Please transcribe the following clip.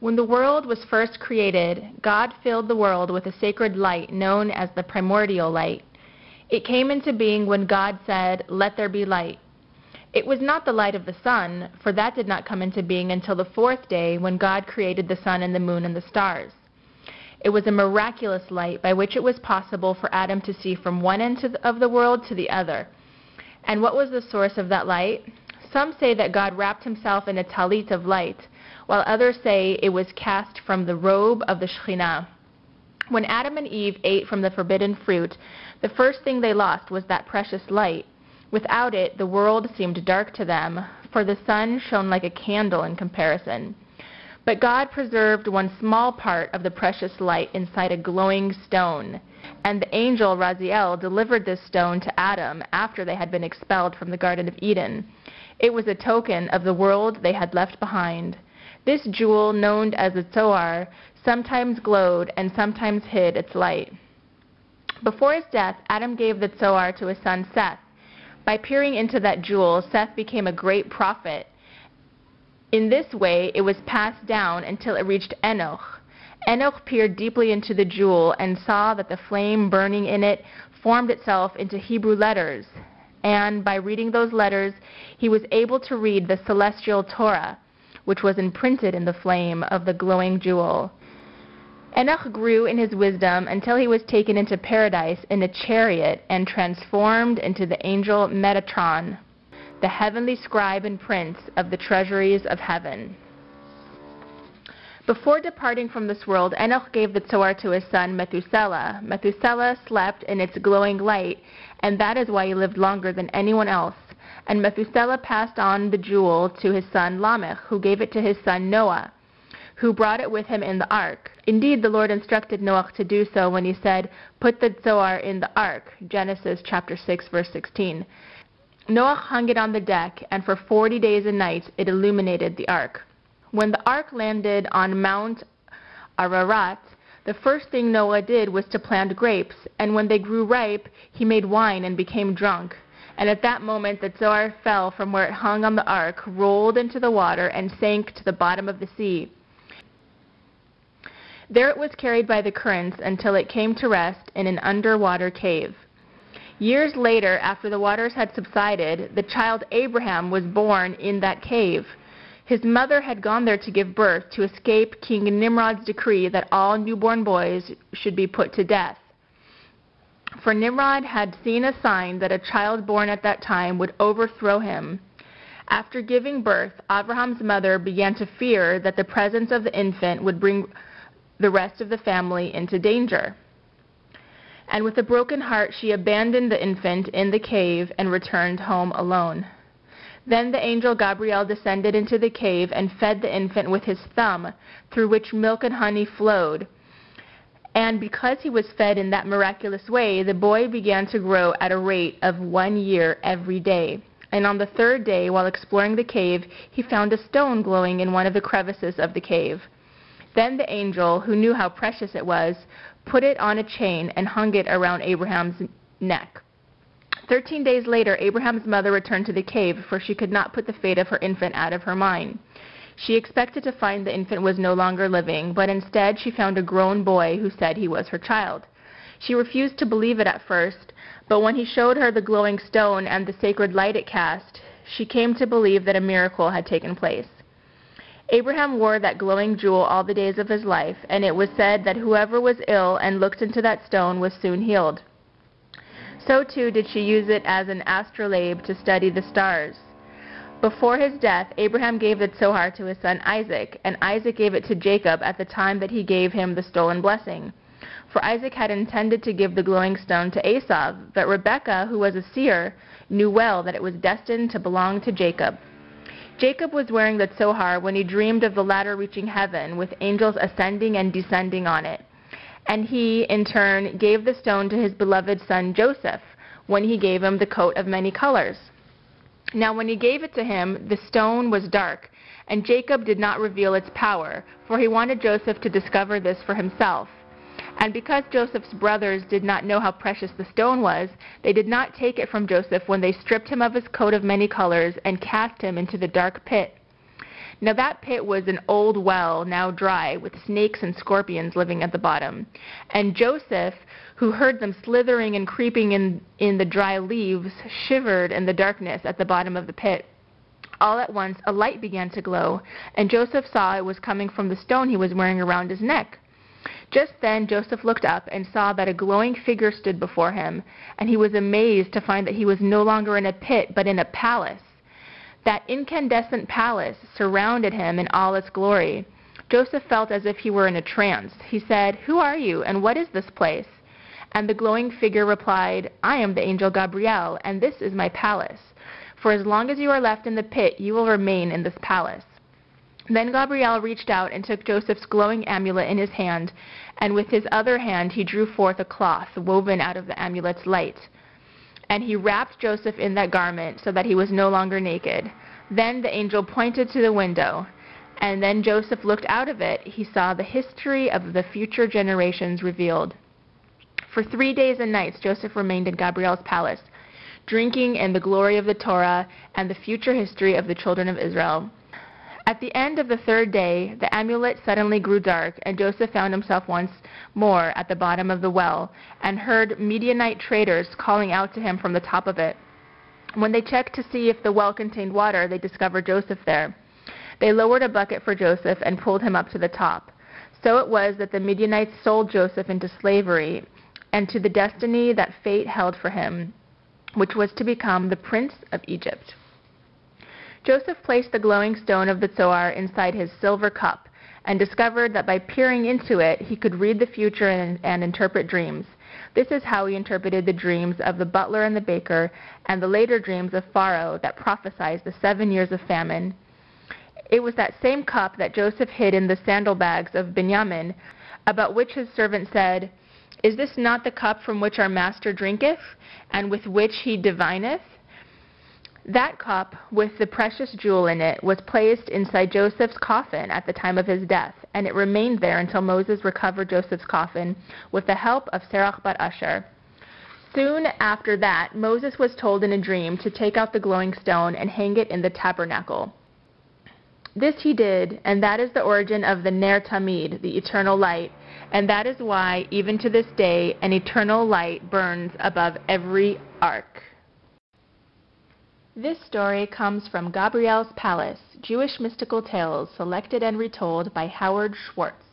When the world was first created, God filled the world with a sacred light known as the primordial light. It came into being when God said, "Let there be light." It was not the light of the sun, for that did not come into being until the fourth day when God created the sun and the moon and the stars. It was a miraculous light by which it was possible for Adam to see from one end of the world to the other. And what was the source of that light? Some say that God wrapped himself in a talit of light, while others say it was cast from the robe of the Shekhinah. When Adam and Eve ate from the forbidden fruit, the first thing they lost was that precious light. Without it, the world seemed dark to them, for the sun shone like a candle in comparison. But God preserved one small part of the precious light inside a glowing stone, and the angel Raziel delivered this stone to Adam after they had been expelled from the Garden of Eden. It was a token of the world they had left behind. This jewel, known as the Zohar, sometimes glowed and sometimes hid its light. Before his death, Adam gave the Zohar to his son Seth. By peering into that jewel, Seth became a great prophet. In this way, it was passed down until it reached Enoch. Enoch peered deeply into the jewel and saw that the flame burning in it formed itself into Hebrew letters. And by reading those letters, he was able to read the celestial Torah, which was imprinted in the flame of the glowing jewel. Enoch grew in his wisdom until he was taken into paradise in a chariot and transformed into the angel Metatron, the heavenly scribe and prince of the treasuries of heaven. Before departing from this world, Enoch gave the Zohar to his son Methuselah. Methuselah slept in its glowing light, and that is why he lived longer than anyone else. And Methuselah passed on the jewel to his son Lamech, who gave it to his son Noah, who brought it with him in the ark. Indeed, the Lord instructed Noah to do so when he said, "Put the Zohar in the ark," Genesis chapter 6, verse 16. Noah hung it on the deck, and for 40 days and nights it illuminated the ark. When the ark landed on Mount Ararat, the first thing Noah did was to plant grapes, and when they grew ripe, he made wine and became drunk. And at that moment the Zohar fell from where it hung on the ark, rolled into the water, and sank to the bottom of the sea. There it was carried by the currents until it came to rest in an underwater cave. Years later, after the waters had subsided, the child Abraham was born in that cave. His mother had gone there to give birth to escape King Nimrod's decree that all newborn boys should be put to death. For Nimrod had seen a sign that a child born at that time would overthrow him. After giving birth, Abraham's mother began to fear that the presence of the infant would bring the rest of the family into danger. And with a broken heart, she abandoned the infant in the cave and returned home alone. Then the angel Gabriel descended into the cave and fed the infant with his thumb, through which milk and honey flowed. And because he was fed in that miraculous way, the boy began to grow at a rate of 1 year every day. And on the third day, while exploring the cave, he found a stone glowing in one of the crevices of the cave. Then the angel, who knew how precious it was, put it on a chain and hung it around Abraham's neck. 13 days later, Abraham's mother returned to the cave, for she could not put the fate of her infant out of her mind. She expected to find the infant was no longer living, but instead she found a grown boy who said he was her child. She refused to believe it at first, but when he showed her the glowing stone and the sacred light it cast, she came to believe that a miracle had taken place. Abraham wore that glowing jewel all the days of his life, and it was said that whoever was ill and looked into that stone was soon healed. So too did she use it as an astrolabe to study the stars. Before his death, Abraham gave the Zohar to his son Isaac, and Isaac gave it to Jacob at the time that he gave him the stolen blessing. For Isaac had intended to give the glowing stone to Esau, but Rebekah, who was a seer, knew well that it was destined to belong to Jacob. Jacob was wearing the Zohar when he dreamed of the ladder reaching heaven, with angels ascending and descending on it. And he, in turn, gave the stone to his beloved son Joseph, when he gave him the coat of many colors. Now when he gave it to him, the stone was dark, and Jacob did not reveal its power, for he wanted Joseph to discover this for himself. And because Joseph's brothers did not know how precious the stone was, they did not take it from Joseph when they stripped him of his coat of many colors and cast him into the dark pit. Now that pit was an old well, now dry, with snakes and scorpions living at the bottom. And Joseph, who heard them slithering and creeping in the dry leaves, shivered in the darkness at the bottom of the pit. All at once a light began to glow, and Joseph saw it was coming from the stone he was wearing around his neck. Just then Joseph looked up and saw that a glowing figure stood before him, and he was amazed to find that he was no longer in a pit, but in a palace. That incandescent palace surrounded him in all its glory. Joseph felt as if he were in a trance. He said, "Who are you, and what is this place?" And the glowing figure replied, "I am the angel Gabriel, and this is my palace. For as long as you are left in the pit, you will remain in this palace." Then Gabriel reached out and took Joseph's glowing amulet in his hand, and with his other hand he drew forth a cloth woven out of the amulet's light. And he wrapped Joseph in that garment so that he was no longer naked. Then the angel pointed to the window, and then Joseph looked out of it. He saw the history of the future generations revealed. For 3 days and nights Joseph remained in Gabriel's palace, drinking in the glory of the Torah and the future history of the children of Israel. At the end of the 3rd day, the amulet suddenly grew dark, and Joseph found himself once more at the bottom of the well, and heard Midianite traders calling out to him from the top of it. When they checked to see if the well contained water, they discovered Joseph there. They lowered a bucket for Joseph and pulled him up to the top. So it was that the Midianites sold Joseph into slavery and to the destiny that fate held for him, which was to become the prince of Egypt. Joseph placed the glowing stone of the Zohar inside his silver cup and discovered that by peering into it, he could read the future and interpret dreams. This is how he interpreted the dreams of the butler and the baker, and the later dreams of Pharaoh that prophesied the 7 years of famine. It was that same cup that Joseph hid in the sandal bags of Benjamin, about which his servant said, "Is this not the cup from which our master drinketh, and with which he divineth?" That cup, with the precious jewel in it, was placed inside Joseph's coffin at the time of his death, and it remained there until Moses recovered Joseph's coffin with the help of Serach bat Asher. Soon after that, Moses was told in a dream to take out the glowing stone and hang it in the tabernacle. This he did, and that is the origin of the Ner Tamid, the eternal light, and that is why, even to this day, an eternal light burns above every ark. This story comes from Gabriel's Palace, Jewish Mystical Tales, selected and retold by Howard Schwartz.